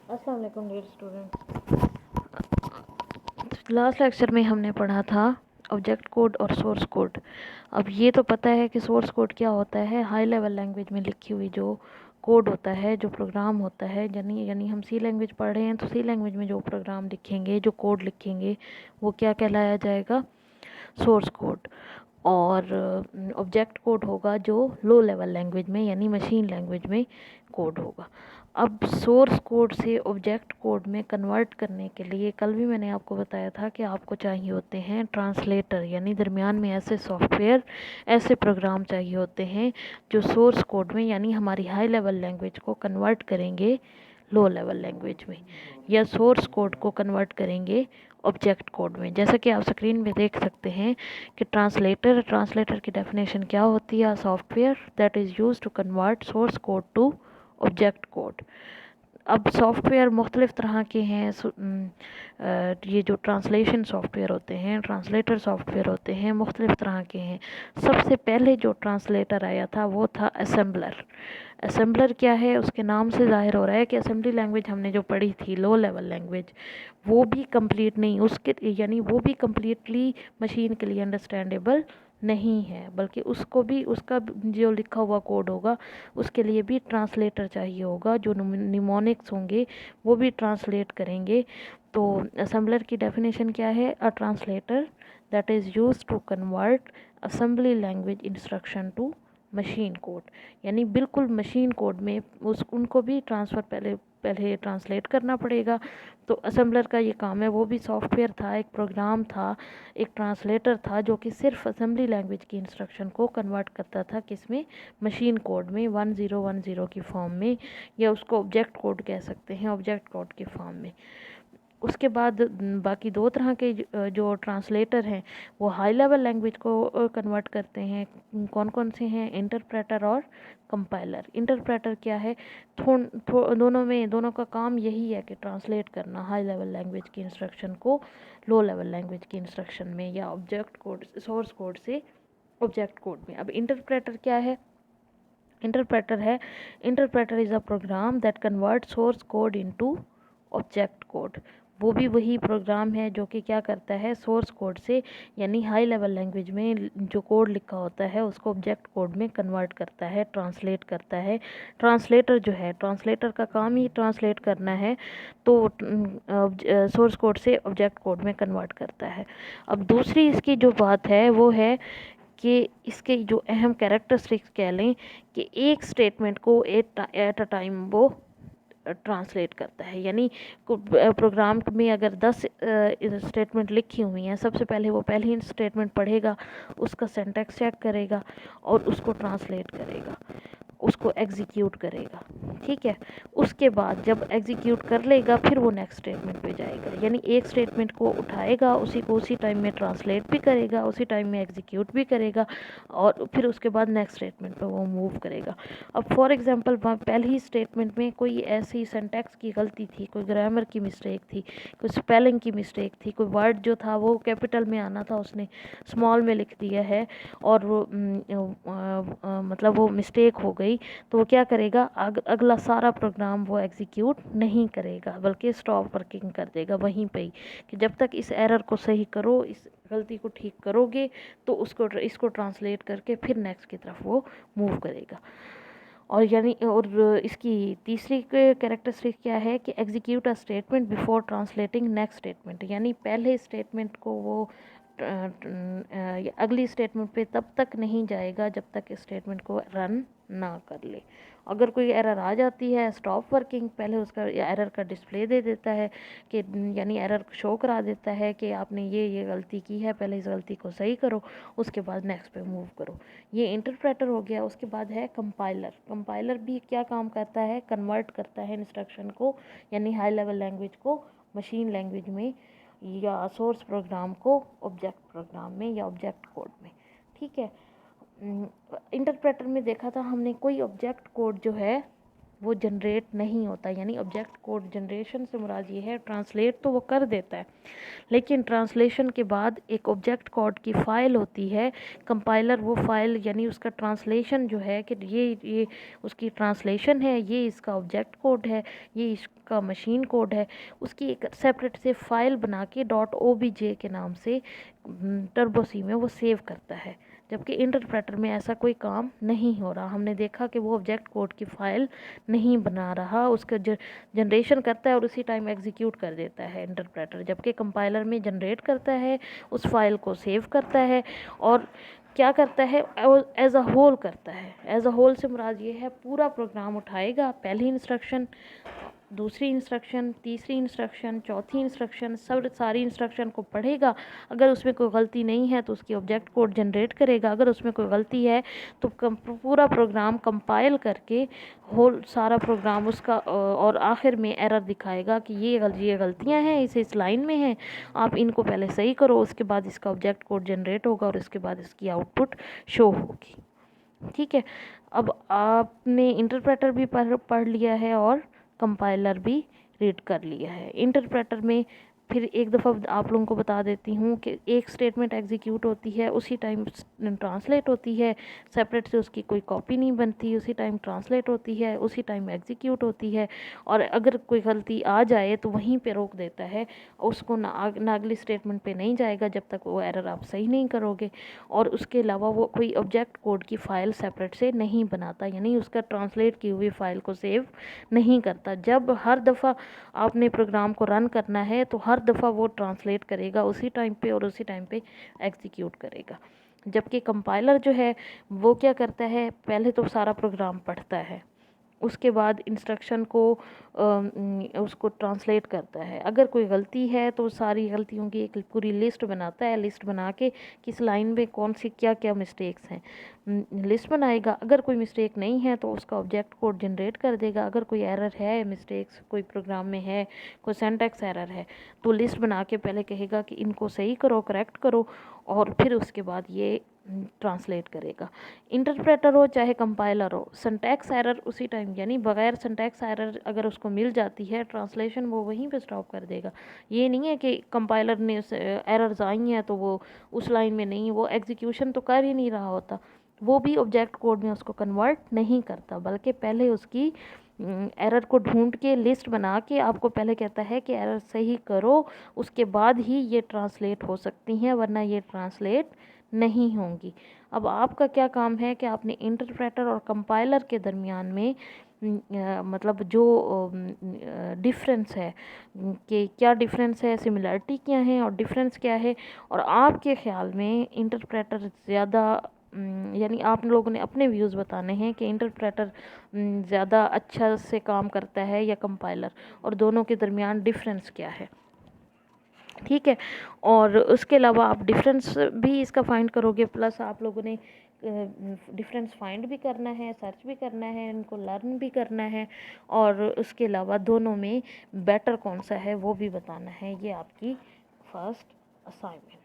अस्सलाम वालेकुम dear students. Last lecture में हमने पढ़ा था ऑब्जेक्ट कोड और सोर्स कोड। अब ये तो पता है कि सोर्स कोड क्या होता है, हाई लेवल लैंग्वेज में लिखी हुई जो कोड होता है, जो प्रोग्राम होता है। यानी हम सी लैंग्वेज पढ़ रहे हैं तो सी लैंग्वेज में जो प्रोग्राम लिखेंगे, जो कोड लिखेंगे, वो क्या कहलाया जाएगा? Source code. और ऑब्जेक्ट कोड होगा जो लो लेवल लैंग्वेज में यानी मशीन लैंग्वेज में कोड होगा। अब सोर्स कोड से ऑब्जेक्ट कोड में कन्वर्ट करने के लिए कल भी मैंने आपको बताया था कि आपको चाहिए होते हैं ट्रांसलेटर, यानी दरमियान में ऐसे सॉफ्टवेयर, ऐसे प्रोग्राम चाहिए होते हैं जो सोर्स कोड में यानी हमारी हाई लेवल लैंग्वेज को कन्वर्ट करेंगे लो लेवल लैंग्वेज में, या सोर्स कोड को कन्वर्ट करेंगे ऑब्जेक्ट कोड में। जैसा कि आप स्क्रीन में देख सकते हैं कि ट्रांसलेटर की डेफिनेशन क्या होती है? Software that is use to convert source code to object code. अब सॉफ्टवेयर मुख्तलिफ़ तरह के हैं। ये जो ट्रांसलेशन सॉफ्टवेयर होते हैं, ट्रांसलेटर सॉफ्टवेयर होते हैं, मुख्तलिफ़ तरह के हैं। सबसे पहले जो ट्रांसलेटर आया था वो था असेंबलर। असेंबलर क्या है? उसके नाम से ज़ाहिर हो रहा है कि असेंबली लैंग्वेज हमने जो पढ़ी थी, लो लेवल लैंग्वेज, वो भी कंप्लीट नहीं, उसके यानी वो भी कम्प्लीटली मशीन के लिए अंडरस्टैंडेबल नहीं है, बल्कि उसको भी, उसका जो लिखा हुआ कोड होगा उसके लिए भी ट्रांसलेटर चाहिए होगा, जो निमोनिक्स होंगे वो भी ट्रांसलेट करेंगे। तो असेंबलर की डेफिनेशन क्या है? A translator that is use to convert assembly language instruction to machine code. यानी बिल्कुल मशीन कोड में उनको भी ट्रांसफ़र पहले पहले ट्रांसलेट करना पड़ेगा। तो असेंबलर का ये काम है। वो भी सॉफ्टवेयर था, एक प्रोग्राम था, एक ट्रांसलेटर था जो कि सिर्फ असेंबली लैंग्वेज की इंस्ट्रक्शन को कन्वर्ट करता था, किसमें? मशीन कोड में, 1010 की फॉर्म में, या उसको ऑब्जेक्ट कोड कह सकते हैं, ऑब्जेक्ट कोड की फॉर्म में। उसके बाद बाकी दो तरह के जो ट्रांसलेटर हैं वो हाई लेवल लैंग्वेज को कन्वर्ट करते हैं। कौन कौन से हैं? इंटरप्रेटर और कंपाइलर। इंटरप्रेटर क्या है? दोनों का काम यही है कि ट्रांसलेट करना हाई लेवल लैंग्वेज की इंस्ट्रक्शन को लो लेवल लैंग्वेज की इंस्ट्रक्शन में, या ऑब्जेक्ट कोड, सोर्स कोड से ऑब्जेक्ट कोड में। अब इंटरप्रेटर क्या है? Interpreter is a program that convert source code into object code. वो भी वही प्रोग्राम है जो कि क्या करता है? सोर्स कोड से यानी हाई लेवल लैंग्वेज में जो कोड लिखा होता है उसको ऑब्जेक्ट कोड में कन्वर्ट करता है, ट्रांसलेट करता है। ट्रांसलेटर जो है, ट्रांसलेटर का काम ही ट्रांसलेट करना है, तो सोर्स कोड से ऑब्जेक्ट कोड में कन्वर्ट करता है। अब दूसरी इसकी जो बात है वो है कि इसके जो अहम कैरेक्टरिस्टिक्स कह लें कि एक स्टेटमेंट को एट अ टाइम वो ट्रांसलेट करता है। यानी प्रोग्राम में अगर 10 स्टेटमेंट लिखी हुई हैं, सबसे पहले वो पहली स्टेटमेंट पढ़ेगा, उसका सिंटैक्स चेक करेगा और उसको ट्रांसलेट करेगा, उसको एग्जीक्यूट करेगा। ठीक है, उसके बाद जब एग्जीक्यूट कर लेगा फिर वो नेक्स्ट स्टेटमेंट पे जाएगा। यानी एक स्टेटमेंट को उठाएगा, उसी को उसी टाइम में ट्रांसलेट भी करेगा, उसी टाइम में एग्जीक्यूट भी करेगा, और फिर उसके बाद नेक्स्ट स्टेटमेंट पे वो मूव करेगा। अब फॉर एग्जांपल पहली स्टेटमेंट में कोई ऐसी सिंटैक्स की गलती थी, कोई ग्रामर की मिस्टेक थी, कोई स्पेलिंग की मिस्टेक थी, कोई वर्ड जो था वो कैपिटल में आना था उसने स्मॉल में लिख दिया है, और वो मतलब वो मिस्टेक हो गई, तो वो क्या करेगा? अगला सारा प्रोग्राम वो एग्जीक्यूट नहीं करेगा, बल्कि स्टॉप वर्किंग कर देगा वहीं पे ही, कि जब तक इस एरर को सही करो, इस गलती को ठीक करोगे, तो इसको ट्रांसलेट करके फिर नेक्स्ट की तरफ वो मूव करेगा। और यानी और इसकी तीसरी कैरेक्टरिस्टिक क्या है कि execute a statement before translating next statement. यानी पहले स्टेटमेंट को वो अगली स्टेटमेंट पे तब तक नहीं जाएगा जब तक इस स्टेटमेंट को रन ना कर ले। अगर कोई एरर आ जाती है, स्टॉप वर्किंग पहले उसका एरर का डिस्प्ले दे देता है, कि यानी एरर शो करा देता है कि आपने ये गलती की है, पहले इस गलती को सही करो, उसके बाद नेक्स्ट पे मूव करो। ये इंटरप्रेटर हो गया। उसके बाद है कंपाइलर। कंपाइलर भी क्या काम करता है? कन्वर्ट करता है इंस्ट्रक्शन को, यानी हाई लेवल लैंग्वेज को मशीन लैंग्वेज में, या सोर्स प्रोग्राम को ऑब्जेक्ट प्रोग्राम में या ऑब्जेक्ट कोड में। ठीक है, इंटरप्रेटर में देखा था हमने कोई ऑब्जेक्ट कोड जो है वो जनरेट नहीं होता। यानी ऑब्जेक्ट कोड जनरेशन से मुराद ये है, ट्रांसलेट तो वो कर देता है, लेकिन ट्रांसलेशन के बाद एक ऑब्जेक्ट कोड की फ़ाइल होती है, कंपाइलर वो फ़ाइल यानी उसका ट्रांसलेशन जो है कि ये उसकी ट्रांसलेशन है, ये इसका ऑब्जेक्ट कोड है, ये इसका मशीन कोड है, उसकी एक सेपरेट से फ़ाइल बना के .obj के नाम से टर्बो सी में वो सेव करता है। जबकि इंटरप्रेटर में ऐसा कोई काम नहीं हो रहा। हमने देखा कि वो ऑब्जेक्ट कोड की फ़ाइल नहीं बना रहा, उसका जनरेशन करता है और उसी टाइम एग्जीक्यूट कर देता है इंटरप्रेटर। जबकि कंपाइलर में जनरेट करता है, उस फाइल को सेव करता है और क्या करता है, एज अ होल करता है। एज अ होल से मुराद ये है पूरा प्रोग्राम उठाएगा, पहली इंस्ट्रक्शन, दूसरी इंस्ट्रक्शन, तीसरी इंस्ट्रक्शन, चौथी इंस्ट्रक्शन, सब सारी इंस्ट्रक्शन को पढ़ेगा। अगर उसमें कोई गलती नहीं है तो उसकी ऑब्जेक्ट कोड जनरेट करेगा, अगर उसमें कोई गलती है तो पूरा प्रोग्राम कंपाइल करके होल सारा प्रोग्राम उसका और आखिर में एरर दिखाएगा कि ये गलतियां हैं इस लाइन में हैं, आप इनको पहले सही करो, उसके बाद इसका ऑब्जेक्ट कोड जनरेट होगा और उसके बाद इसकी आउटपुट शो होगी। ठीक है, अब आपने इंटरप्रेटर भी पढ़ लिया है और कंपाइलर भी रीड कर लिया है। इंटरप्रेटर में फिर एक दफ़ा आप लोगों को बता देती हूँ कि एक स्टेटमेंट एग्जीक्यूट होती है, उसी टाइम ट्रांसलेट होती है, सेपरेट से उसकी कोई कॉपी नहीं बनती, उसी टाइम ट्रांसलेट होती है, उसी टाइम एग्जीक्यूट होती है, और अगर कोई गलती आ जाए तो वहीं पे रोक देता है, उसको ना अगली स्टेटमेंट पे नहीं जाएगा जब तक वो एरर आप सही नहीं करोगे। और उसके अलावा वो कोई ऑब्जेक्ट कोड की फ़ाइल सेपरेट से नहीं बनाता, यानी उसका ट्रांसलेट की हुई फ़ाइल को सेव नहीं करता। जब हर दफ़ा आपने प्रोग्राम को रन करना है तो हर दफ़ा वो ट्रांसलेट करेगा उसी टाइम पे और उसी टाइम पे एग्जीक्यूट करेगा। जबकि कंपाइलर जो है वो क्या करता है, पहले तो सारा प्रोग्राम पढ़ता है, उसके बाद इंस्ट्रक्शन को उसको ट्रांसलेट करता है। अगर कोई गलती है तो सारी गलतियों की एक पूरी लिस्ट बनाता है, लिस्ट बना के किस लाइन में कौन सी क्या क्या मिस्टेक्स हैं लिस्ट बनाएगा। अगर कोई मिस्टेक नहीं है तो उसका ऑब्जेक्ट कोड जनरेट कर देगा। अगर कोई एरर है, मिस्टेक्स कोई प्रोग्राम में है, कोई सिंटैक्स एरर है, तो लिस्ट बना के पहले कहेगा कि इनको सही करो, करेक्ट करो, और फिर उसके बाद ये ट्रांसलेट करेगा। इंटरप्रेटर हो चाहे कंपाइलर हो, सिंटैक्स एरर उसी टाइम, यानी बगैर सिंटैक्स एरर अगर उसको मिल जाती है ट्रांसलेशन वो वहीं पे स्टॉप कर देगा। ये नहीं है कि कंपाइलर ने एरर्स आई हैं तो वो उस लाइन में नहीं, वो एग्जीक्यूशन तो कर ही नहीं रहा होता, वो भी ऑब्जेक्ट कोड में उसको कन्वर्ट नहीं करता, बल्कि पहले उसकी एरर को ढूंढ के लिस्ट बना के आपको पहले कहता है कि एरर सही करो, उसके बाद ही ये ट्रांसलेट हो सकती हैं, वरना ये ट्रांसलेट नहीं होंगी। अब आपका क्या काम है कि आपने इंटरप्रेटर और कंपाइलर के दरमियान में मतलब जो डिफरेंस है कि क्या डिफरेंस है, सिमिलरिटी क्या है और डिफरेंस क्या है, और आपके ख़्याल में इंटरप्रेटर ज़्यादा यानी आप लोगों ने अपने व्यूज़ बताने हैं कि इंटरप्रेटर ज़्यादा अच्छा से काम करता है या कंपाइलर, और दोनों के दरमियान डिफरेंस क्या है। ठीक है, और उसके अलावा आप डिफरेंस भी इसका फाइंड करोगे, प्लस आप लोगों ने डिफरेंस फाइंड भी करना है, सर्च भी करना है, इनको लर्न भी करना है, और उसके अलावा दोनों में बेटर कौन सा है वो भी बताना है। ये आपकी फर्स्ट असाइनमेंट।